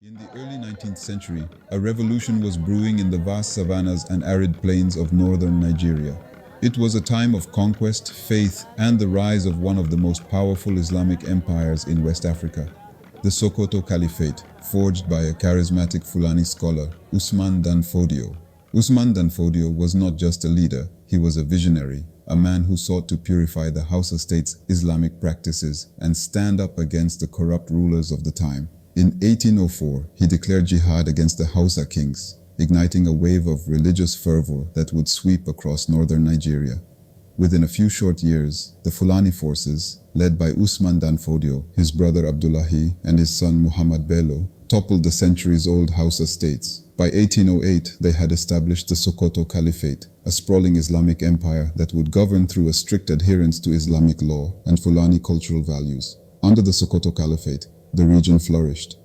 In the early 19th century, a revolution was brewing in the vast savannas and arid plains of northern Nigeria. It was a time of conquest, faith, and the rise of one of the most powerful Islamic empires in West Africa, the Sokoto Caliphate, forged by a charismatic Fulani scholar, Usman Dan Fodio. Usman Dan Fodio was not just a leader, he was a visionary, a man who sought to purify the Hausa state's Islamic practices and stand up against the corrupt rulers of the time. In 1804, he declared jihad against the Hausa kings, igniting a wave of religious fervor that would sweep across northern Nigeria. Within a few short years, the Fulani forces, led by Usman Dan Fodio, his brother Abdullahi, and his son Muhammad Bello, toppled the centuries-old Hausa states. By 1808, they had established the Sokoto Caliphate, a sprawling Islamic empire that would govern through a strict adherence to Islamic law and Fulani cultural values. Under the Sokoto Caliphate, the region flourished.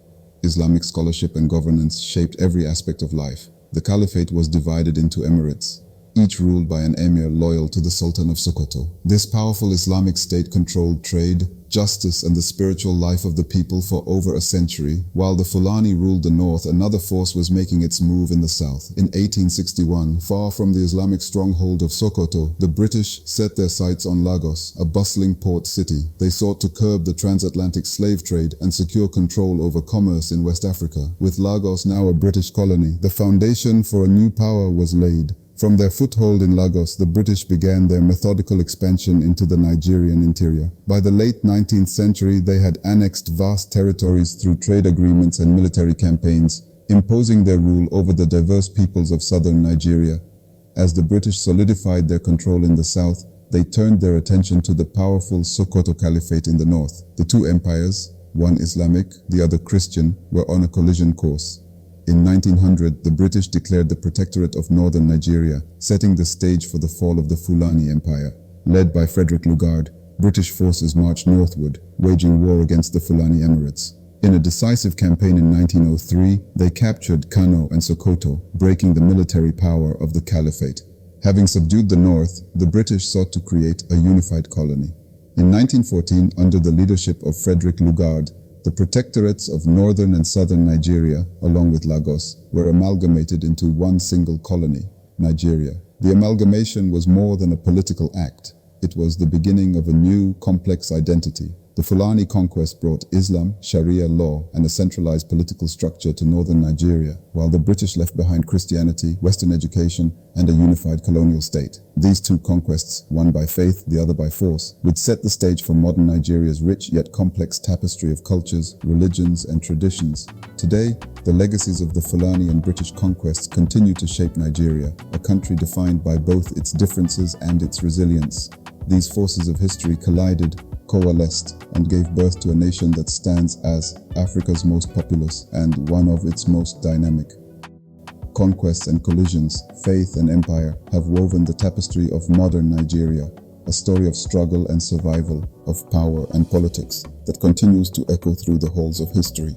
Islamic scholarship and governance shaped every aspect of life. The caliphate was divided into emirates, each ruled by an emir loyal to the Sultan of Sokoto. This powerful Islamic state controlled trade, justice, and the spiritual life of the people for over a century. While the Fulani ruled the north, another force was making its move in the south. In 1861, far from the Islamic stronghold of Sokoto, the British set their sights on Lagos, a bustling port city. They sought to curb the transatlantic slave trade and secure control over commerce in West Africa. With Lagos now a British colony, the foundation for a new power was laid. From their foothold in Lagos, the British began their methodical expansion into the Nigerian interior. By the late 19th century, they had annexed vast territories through trade agreements and military campaigns, imposing their rule over the diverse peoples of southern Nigeria. As the British solidified their control in the south, they turned their attention to the powerful Sokoto Caliphate in the north. The two empires, one Islamic, the other Christian, were on a collision course. In 1900, the British declared the Protectorate of Northern Nigeria, setting the stage for the fall of the Fulani Empire. Led by Frederick Lugard, British forces marched northward, waging war against the Fulani Emirates. In a decisive campaign in 1903, they captured Kano and Sokoto, breaking the military power of the Caliphate. Having subdued the north, the British sought to create a unified colony. In 1914, under the leadership of Frederick Lugard, the protectorates of northern and southern Nigeria, along with Lagos, were amalgamated into one single colony, Nigeria. The amalgamation was more than a political act. It was the beginning of a new, complex identity. The Fulani conquest brought Islam, Sharia law, and a centralized political structure to northern Nigeria, while the British left behind Christianity, Western education, and a unified colonial state. These two conquests, one by faith, the other by force, would set the stage for modern Nigeria's rich yet complex tapestry of cultures, religions, and traditions. Today, the legacies of the Fulani and British conquests continue to shape Nigeria, a country defined by both its differences and its resilience. These forces of history collided, coalesced, and gave birth to a nation that stands as Africa's most populous and one of its most dynamic. Conquests and collisions, faith and empire have woven the tapestry of modern Nigeria, a story of struggle and survival, of power and politics that continues to echo through the halls of history.